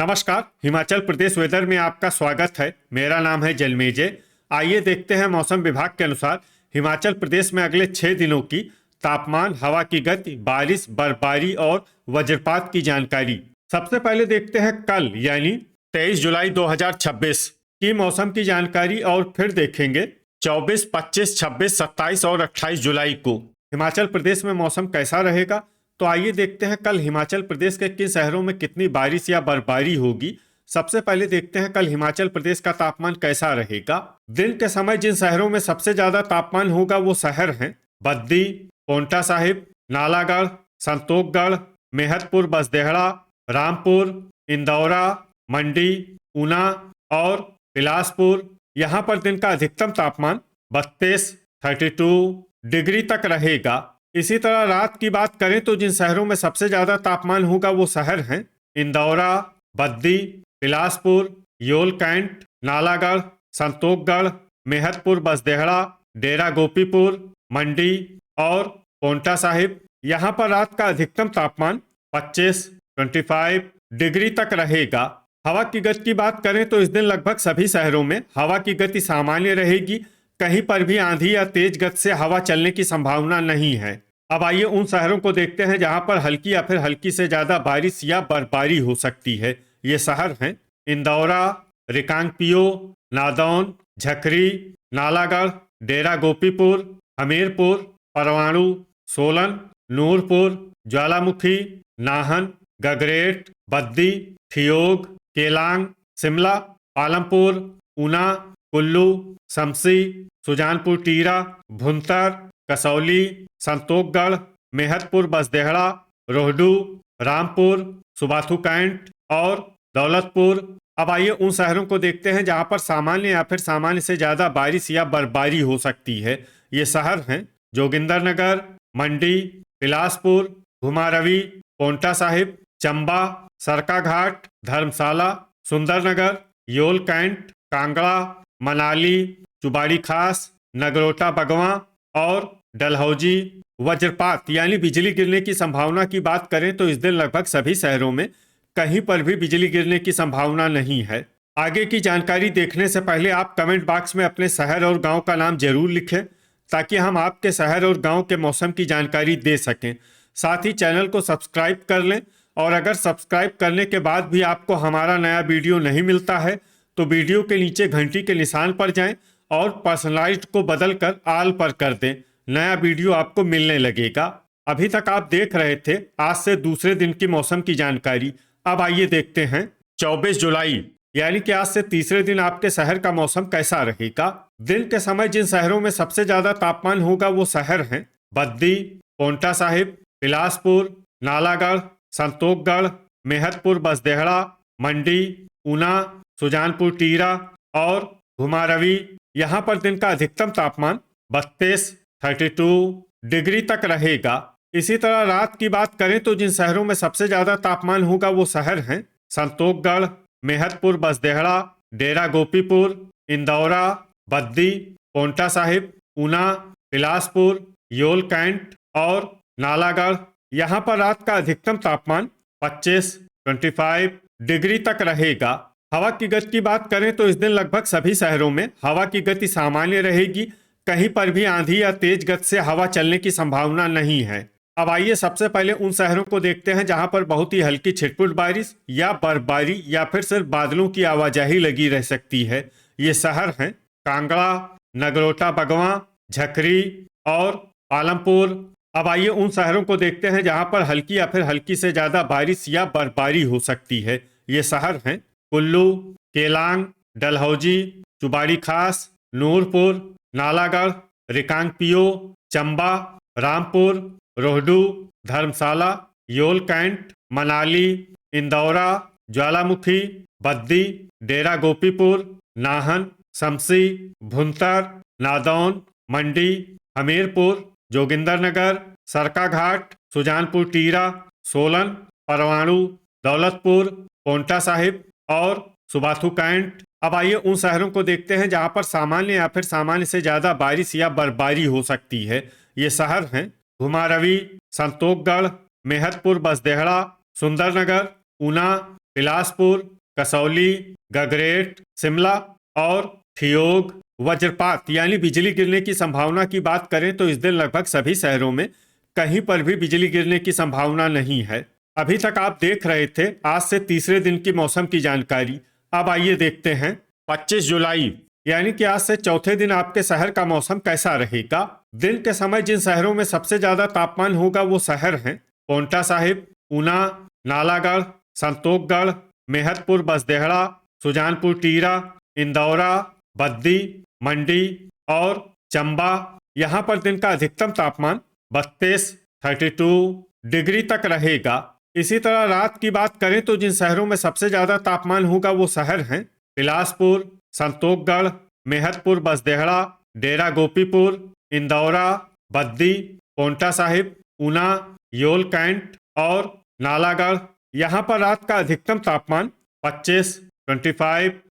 नमस्कार। हिमाचल प्रदेश वेदर में आपका स्वागत है। मेरा नाम है जलमेजय। आइए देखते हैं मौसम विभाग के अनुसार हिमाचल प्रदेश में अगले 6 दिनों की तापमान, हवा की गति, बारिश, बर्फबारी और वज्रपात की जानकारी। सबसे पहले देखते हैं कल यानी 23 जुलाई 2026 की मौसम की जानकारी और फिर देखेंगे 24, 25, 26, 27 और 28 जुलाई को हिमाचल प्रदेश में मौसम कैसा रहेगा। तो आइए देखते हैं कल हिमाचल प्रदेश के किन शहरों में कितनी बारिश या बर्फबारी होगी। सबसे पहले देखते हैं कल हिमाचल प्रदेश का तापमान कैसा रहेगा। दिन के समय जिन शहरों में सबसे ज्यादा तापमान होगा वो शहर हैं बद्दी, पोंटा साहिब, नालागढ़, संतोखगढ़, मेहतपुर, बसदेहड़ा, रामपुर, इंदौरा, मंडी, ऊना और बिलासपुर। यहाँ पर दिन का अधिकतम तापमान 32 डिग्री तक रहेगा। इसी तरह रात की बात करें तो जिन शहरों में सबसे ज्यादा तापमान होगा वो शहर हैं इंदौरा, बद्दी, बिलासपुर, योल कैंट, नालागढ़, संतोखगढ़, मेहतपुर, बसदेहड़ा, डेरा गोपीपुर, मंडी और पोंटा साहिब। यहाँ पर रात का अधिकतम तापमान 25 डिग्री तक रहेगा। हवा की गति की बात करें तो इस दिन लगभग सभी शहरों में हवा की गति सामान्य रहेगी। कहीं पर भी आंधी या तेज गति से हवा चलने की संभावना नहीं है। अब आइए उन शहरों को देखते हैं जहां पर हल्की या फिर हल्की से ज्यादा बारिश या बर्फबारी हो सकती है। ये शहर हैं इंदौरा, रिकांगपिओ, नादौन, झकरी, नालागढ़, डेरा गोपीपुर, हमीरपुर, परवाणु, सोलन, नूरपुर, ज्वालामुखी, नाहन, गगरेट, बद्दी, ठियोग, केलांग, शिमला, पालमपुर, ऊना, कुल्लू, शमसी, सुजानपुर टीरा, भुंतर, कसौली, संतोखगढ़, मेहतपुर, बसदेहड़ा, रोहडू, रामपुर, सुबाथू कैंट और दौलतपुर। अब आइए उन शहरों को देखते हैं जहां पर सामान्य या फिर सामान्य से ज्यादा बारिश या बर्फबारी हो सकती है। ये शहर हैं जोगिंदरनगर, मंडी, बिलासपुर, घुमारवी, पोंटा साहिब, चंबा, सरकाघाट, धर्मशाला, सुंदरनगर, योल कैंट, कांगड़ा, मनाली, चुबाड़ी खास, नगरोटा बगवां और डलहौजी। वज्रपात यानी बिजली गिरने की संभावना की बात करें तो इस दिन लगभग सभी शहरों में कहीं पर भी बिजली गिरने की संभावना नहीं है। आगे की जानकारी देखने से पहले आप कमेंट बॉक्स में अपने शहर और गांव का नाम जरूर लिखें ताकि हम आपके शहर और गांव के मौसम की जानकारी दे सकें। साथ ही चैनल को सब्सक्राइब कर लें और अगर सब्सक्राइब करने के बाद भी आपको हमारा नया वीडियो नहीं मिलता है तो वीडियो के नीचे घंटी के निशान पर जाएं और पर्सनलाइज्ड को बदलकर ऑल पर कर दें। नया वीडियो आपको मिलने लगेगा। अभी तक आप देख रहे थे आज से दूसरे दिन की मौसम की जानकारी। अब आइए देखते हैं 24 जुलाई यानी कि आज से तीसरे दिन आपके शहर का मौसम कैसा रहेगा। दिन के समय जिन शहरों में सबसे ज्यादा तापमान होगा वो शहर हैं बद्दी, पोंटा साहिब, बिलासपुर, नालागढ़, संतोखगढ़, मेहतपुर, बसदेहड़ा, मंडी, ऊना, सुजानपुर टीरा और घुमारवी। यहाँ पर दिन का अधिकतम तापमान 32 डिग्री तक रहेगा। इसी तरह रात की बात करें तो जिन शहरों में सबसे ज्यादा तापमान होगा वो शहर हैं संतोखगढ़, मेहतपुर, बसदेहड़ा, डेरा गोपीपुर, इंदौरा, बद्दी, पोंटा साहिब, ऊना, बिलासपुर, योल कैंट और नालागढ़। यहाँ पर रात का अधिकतम तापमान 25 डिग्री तक रहेगा। हवा की गति की बात करें तो इस दिन लगभग सभी शहरों में हवा की गति सामान्य रहेगी। कहीं पर भी आंधी या तेज गति से हवा चलने की संभावना नहीं है। अब आइए सबसे पहले उन शहरों को देखते हैं जहां पर बहुत ही हल्की छिटपुट बारिश या बर्फबारी या फिर सिर्फ बादलों की आवाजाही लगी रह सकती है। ये शहर हैं कांगड़ा, नगरोटा बगवां, झकरी और पालमपुर। अब आइए उन शहरों को देखते हैं जहां पर हल्की या फिर हल्की से ज्यादा बारिश या बर्फबारी हो सकती है। ये शहर हैं कुल्लू, केलांग, डलहौजी, चुबाड़ी खास, नूरपुर, नालागढ़, रिकांगपिओ, चंबा, रामपुर, रोहडू, धर्मशाला, योल कैंट, मनाली, इंदौरा, ज्वालामुखी, बद्दी, डेरा गोपीपुर, नाहन, शमसी, भुंतर, नादौन, मंडी, हमीरपुर, जोगिंदरनगर, सरकाघाट, सुजानपुर टीरा, सोलन, परवाणु, दौलतपुर, पोंटा साहिब और सुबाथू कैंट। अब आइए उन शहरों को देखते हैं जहां पर सामान्य या फिर सामान्य से ज्यादा बारिश या बर्फबारी हो सकती है। ये शहर हैं घुमारवी, संतोखगढ़, मेहतपुर, बसदेहड़ा, सुंदरनगर, ऊना, बिलासपुर, कसौली, गगरेट, शिमला और ठियोग। वज्रपात यानी बिजली गिरने की संभावना की बात करें तो इस दिन लगभग सभी शहरों में कहीं पर भी बिजली गिरने की संभावना नहीं है। अभी तक आप देख रहे थे आज से तीसरे दिन की मौसम की जानकारी। अब आइए देखते हैं 25 जुलाई यानी कि आज से चौथे दिन आपके शहर का मौसम कैसा रहेगा। दिन के समय जिन शहरों में सबसे ज्यादा तापमान होगा वो शहर हैं पांवटा साहिब, ऊना, नालागढ़, संतोखगढ़, मेहतपुर बसदेहड़ा, सुजानपुर टीरा, इंदौरा, बद्दी, मंडी और चंबा। यहाँ पर दिन का अधिकतम तापमान 32 डिग्री तक रहेगा। इसी तरह रात की बात करें तो जिन शहरों में सबसे ज्यादा तापमान होगा वो शहर हैं बिलासपुर, संतोखगढ़, मेहतपुर बसदेहड़ा, डेरा गोपीपुर, इंदौरा, बद्दी, पांवटा साहिब, ऊना, योल कैंट और नालागढ़। यहाँ पर रात का अधिकतम तापमान 25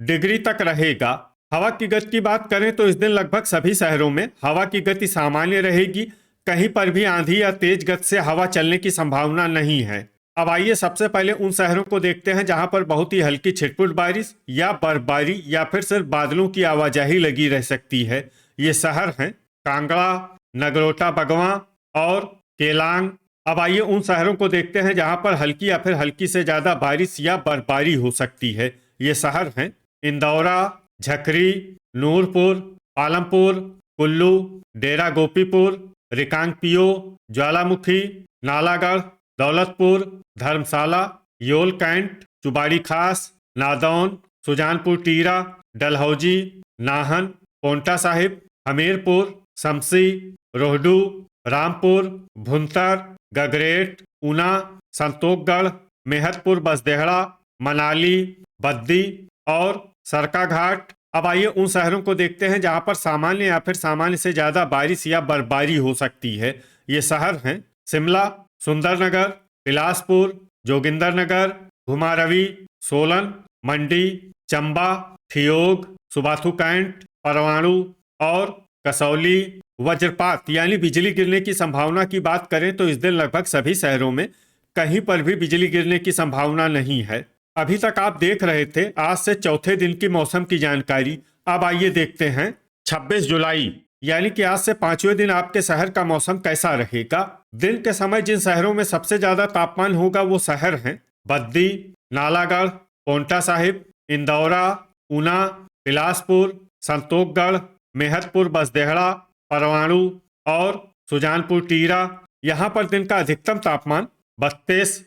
डिग्री तक रहेगा। हवा की गति की बात करें तो इस दिन लगभग सभी शहरों में हवा की गति सामान्य रहेगी। कहीं पर भी आंधी या तेज गति से हवा चलने की संभावना नहीं है। अब आइए सबसे पहले उन शहरों को देखते हैं जहां पर बहुत ही हल्की छिटपुट बारिश या बर्फबारी या फिर सिर्फ बादलों की आवाजाही लगी रह सकती है। ये शहर हैं कांगड़ा, नगरोटा बगवां और केलांग। अब आइए उन शहरों को देखते हैं जहां पर हल्की या फिर हल्की से ज्यादा बारिश या बर्फबारी हो सकती है। ये शहर हैं इंदौरा, झकरी, नूरपुर, पालमपुर, कुल्लू, डेरा गोपीपुर, रिकांगपियो, ज्वालामुखी, नालागढ़, दौलतपुर, धर्मशाला, योल कैंट, चुबाड़ी खास, नादौन, सुजानपुर टीरा, डलहौजी, नाहन, पांवटा साहिब, हमीरपुर, शमसी, रोहडू, रामपुर, भुंतर, गगरेट, ऊना, संतोखगढ़, मेहतपुर बसदेहड़ा, मनाली, बद्दी और सरकाघाट। अब आइए उन शहरों को देखते हैं जहां पर सामान्य या फिर सामान्य से ज्यादा बारिश या बर्फबारी हो सकती है। ये शहर हैं शिमला, सुंदरनगर, बिलासपुर, जोगिंदरनगर, घुमारवी, सोलन, मंडी, चंबा, ठियोग, सुबाथू कैंट, परवाणु और कसौली। वज्रपात यानी बिजली गिरने की संभावना की बात करें तो इस दिन लगभग सभी शहरों में कहीं पर भी बिजली गिरने की संभावना नहीं है। अभी तक आप देख रहे थे आज से चौथे दिन की मौसम की जानकारी। अब आइए देखते हैं 26 जुलाई यानी कि आज से पांचवें दिन आपके शहर का मौसम कैसा रहेगा। दिन के समय जिन शहरों में सबसे ज्यादा तापमान होगा वो शहर हैं बद्दी, नालागढ़, पांवटा साहिब, इंदौरा, ऊना, बिलासपुर, संतोखगढ़, मेहतपुर बसदेहड़ा, परवाणु और सुजानपुर टीरा। यहाँ पर दिन का अधिकतम तापमान 32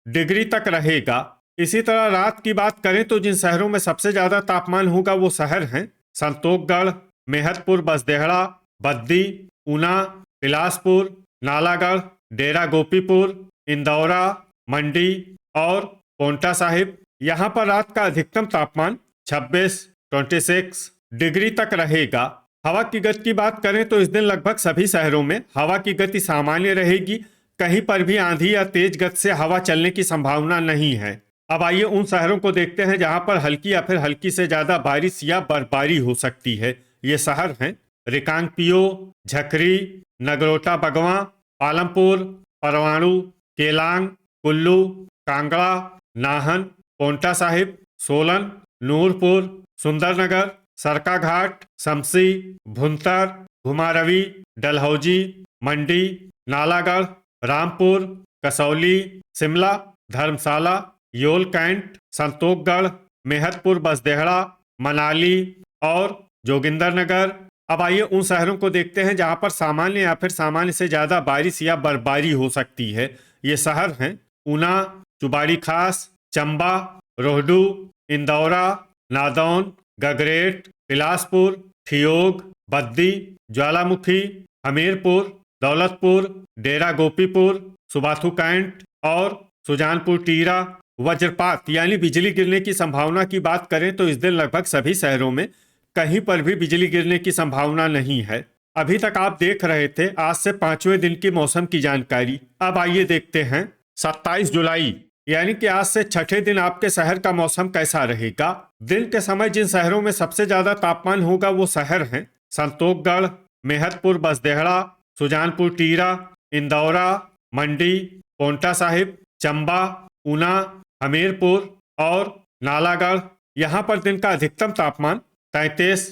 डिग्री तक रहेगा। इसी तरह रात की बात करें तो जिन शहरों में सबसे ज्यादा तापमान होगा वो शहर हैं संतोखगढ़, मेहतपुर बसदेहड़ा, बद्दी, ऊना, बिलासपुर, नालागढ़, डेरा गोपीपुर, इंदौरा, मंडी और पांवटा साहिब। यहाँ पर रात का अधिकतम तापमान 26 डिग्री तक रहेगा। हवा की गति की बात करें तो इस दिन लगभग सभी शहरों में हवा की गति सामान्य रहेगी। कहीं पर भी आंधी या तेज गति से हवा चलने की संभावना नहीं है। अब आइए उन शहरों को देखते हैं जहां पर हल्की या फिर हल्की से ज्यादा बारिश या बर्फबारी हो सकती है। ये शहर हैं रिकांगपियो, झकरी, नगरोटा बगवां, पालमपुर, परवाणु, केलांग, कुल्लू, कांगड़ा, नाहन, पांवटा साहिब, सोलन, नूरपुर, सुंदरनगर, सरकाघाट, शमसी, भुंतर, घुमारवी, डलहौजी, मंडी, नालागढ़, रामपुर, कसौली, शिमला, धर्मशाला, योल कैंट, संतोखगढ़, मेहतपुर बसदेहड़ा, मनाली और जोगिंदरनगर। अब आइए उन शहरों को देखते हैं जहां पर सामान्य या फिर सामान्य से ज्यादा बारिश या बर्फबारी हो सकती है। ये शहर हैं ऊना, चुबाड़ी खास, चंबा, रोहडू, इंदौरा, नादौन, गगरेट, बिलासपुर, ठियोग, बद्दी, ज्वालामुखी, हमीरपुर, दौलतपुर, डेरा गोपीपुर, सुबाथू कैंट और सुजानपुर टीरा। वज्रपात यानी बिजली गिरने की संभावना की बात करें तो इस दिन लगभग सभी शहरों में कहीं पर भी बिजली गिरने की संभावना नहीं है। अभी तक आप देख रहे थे आज से पांचवें दिन की मौसम की जानकारी। अब आइए देखते हैं 27 जुलाई यानी कि आज से छठे दिन आपके शहर का मौसम कैसा रहेगा। दिन के समय जिन शहरों में सबसे ज्यादा तापमान होगा वो शहर हैं संतोखगढ़, मेहतपुर बसदेहड़ा, सुजानपुर टीरा, इंदौरा, मंडी, पांवटा साहिब, चंबा, ऊना, हमीरपुर और नालागढ़। यहाँ पर दिन का अधिकतम तापमान 33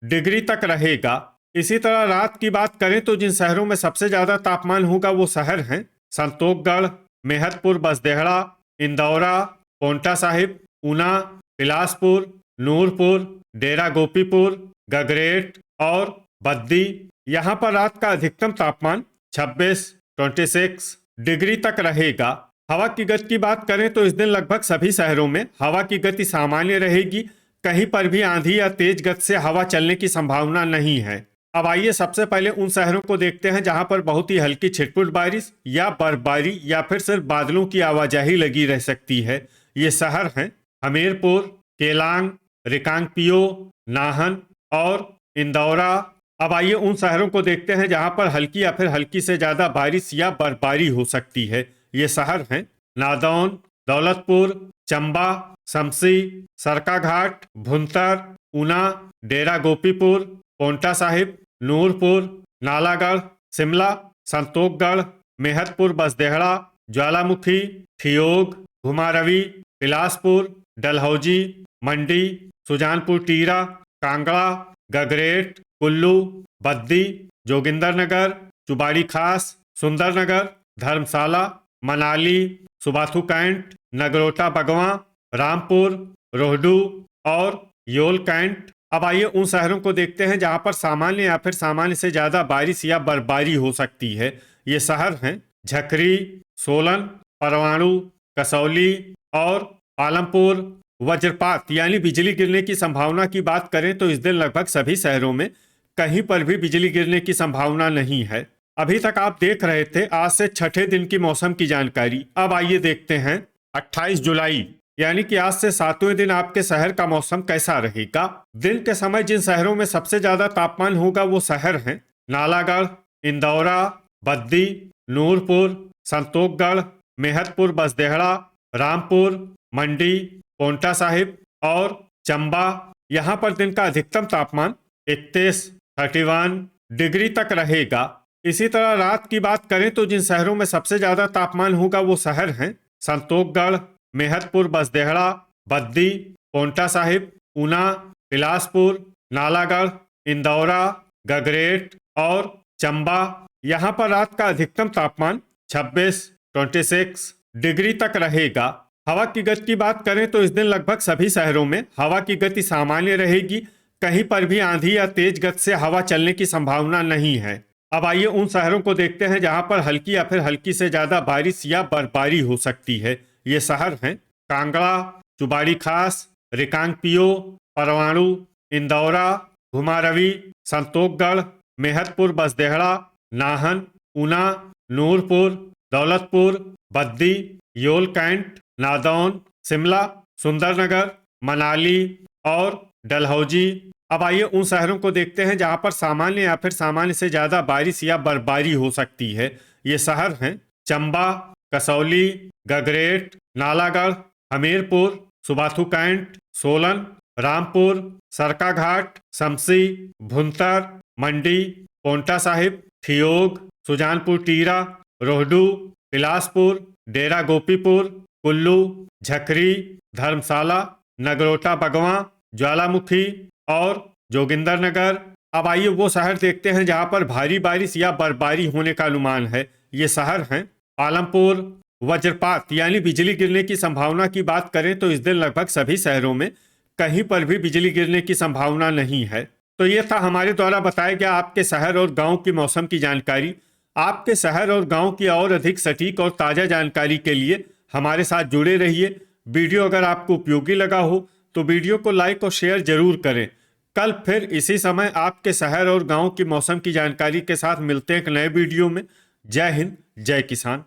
डिग्री तक रहेगा। इसी तरह रात की बात करें तो जिन शहरों में सबसे ज्यादा तापमान होगा वो शहर हैं संतोषगढ़, मेहतपुर, बसदेहड़ा, इंदौरा, पोंटा साहिब, ऊना, बिलासपुर, नूरपुर, डेरा गोपीपुर, गगरेट और बद्दी। यहाँ पर रात का अधिकतम तापमान 26 डिग्री तक रहेगा। हवा की गति की बात करें तो इस दिन लगभग सभी शहरों में हवा की गति सामान्य रहेगी। कहीं पर भी आंधी या तेज गति से हवा चलने की संभावना नहीं है। अब आइए सबसे पहले उन शहरों को देखते हैं जहां पर बहुत ही हल्की छिटपुट बारिश या बर्फबारी या फिर सिर्फ बादलों की आवाजाही लगी रह सकती है। ये शहर हैं हमीरपुर, केलांग, रिकांगपिओ, नाहन और इंदौरा। अब आइए उन शहरों को देखते हैं जहां पर हल्की या फिर हल्की से ज्यादा बारिश या बर्फबारी हो सकती है। ये शहर हैं नादौन, दौलतपुर, चंबा, शमसी, सरकाघाट, भुंतर, ऊना, डेरा गोपीपुर, पोंटा साहिब, नूरपुर, नालागढ़, शिमला, संतोषगढ़, मेहतपुर, बसदेहड़ा, ज्वालामुखी, ठियोग, घुमारवी, बिलासपुर, डलहौजी, मंडी, सुजानपुर टीरा, कांगड़ा, गगरेट, कुल्लू, बद्दी, जोगिंदरनगर, चुबाड़ी खास, सुंदरनगर, धर्मशाला, मनाली, सुबाथू कैंट, नगरोटा बगवां, रामपुर, रोहडू और योल कैंट। अब आइए उन शहरों को देखते हैं जहां पर सामान्य या फिर सामान्य से ज्यादा बारिश या बर्फबारी हो सकती है। ये शहर हैं झकरी, सोलन, परवाणु, कसौली और आलमपुर। वज्रपात यानी बिजली गिरने की संभावना की बात करें तो इस दिन लगभग सभी शहरों में कहीं पर भी बिजली गिरने की संभावना नहीं है। अभी तक आप देख रहे थे आज से छठे दिन की मौसम की जानकारी। अब आइए देखते हैं 28 जुलाई यानी कि आज से 7वें दिन आपके शहर का मौसम कैसा रहेगा। दिन के समय जिन शहरों में सबसे ज्यादा तापमान होगा वो शहर हैं नालागढ़, इंदौरा, बद्दी, नूरपुर, संतोषगढ़, मेहतपुर, बसदेहड़ा, रामपुर, मंडी, पोंटा साहिब और चंबा। यहाँ पर दिन का अधिकतम तापमान 31 डिग्री तक रहेगा। इसी तरह रात की बात करें तो जिन शहरों में सबसे ज्यादा तापमान होगा वो शहर हैं संतोषगढ़, मेहतपुर, बसदेहड़ा, बद्दी, पोंटा साहिब, ऊना, बिलासपुर, नालागढ़, इंदौरा, गगरेट और चंबा। यहाँ पर रात का अधिकतम तापमान 26 डिग्री तक रहेगा। हवा की गति की बात करें तो इस दिन लगभग सभी शहरों में हवा की गति सामान्य रहेगी। कहीं पर भी आंधी या तेज गति से हवा चलने की संभावना नहीं है। अब आइए उन शहरों को देखते हैं जहां पर हल्की या फिर हल्की से ज्यादा बारिश या बर्फबारी हो सकती है। ये शहर हैं कांगड़ा, चुबाड़ी खास, रिकांगपिओ, परवाणु, इंदौरा, घुमारवी, संतोषगढ़, मेहतपुर, बसदेहड़ा, नाहन, ऊना, नूरपुर, दौलतपुर, बद्दी, योल कैंट, नादौन, शिमला, सुंदरनगर, मनाली और डलहौजी। अब आइए उन शहरों को देखते हैं जहां पर सामान्य या फिर सामान्य से ज्यादा बारिश या बर्फबारी हो सकती है। ये शहर हैं चंबा, कसौली, गगरेट, नालागढ़, हमीरपुर, सुबाथू कैंट, सोलन, रामपुर, सरकाघाट, शमसी, भुंतर, मंडी, पोंटा साहिब, ठियोग, सुजानपुर टीरा, रोहडू, बिलासपुर, डेरा गोपीपुर, कुल्लू, झकरी, धर्मशाला, नगरोटा बगवां, ज्वालामुखी और जोगिंदरनगर। अब आइए वो शहर देखते हैं जहां पर भारी बारिश या बर्फबारी होने का अनुमान है। ये शहर हैं आलमपुर। वज्रपात यानी बिजली गिरने की संभावना की बात करें तो इस दिन लगभग सभी शहरों में कहीं पर भी बिजली गिरने की संभावना नहीं है। तो ये था हमारे द्वारा बताया गया आपके शहर और गांव की मौसम की जानकारी। आपके शहर और गांव की और अधिक सटीक और ताज़ा जानकारी के लिए हमारे साथ जुड़े रहिए। वीडियो अगर आपको उपयोगी लगा हो तो वीडियो को लाइक और शेयर जरूर करें। कल फिर इसी समय आपके शहर और गांव की मौसम की जानकारी के साथ मिलते हैं एक नए वीडियो में। जय हिंद, जय किसान।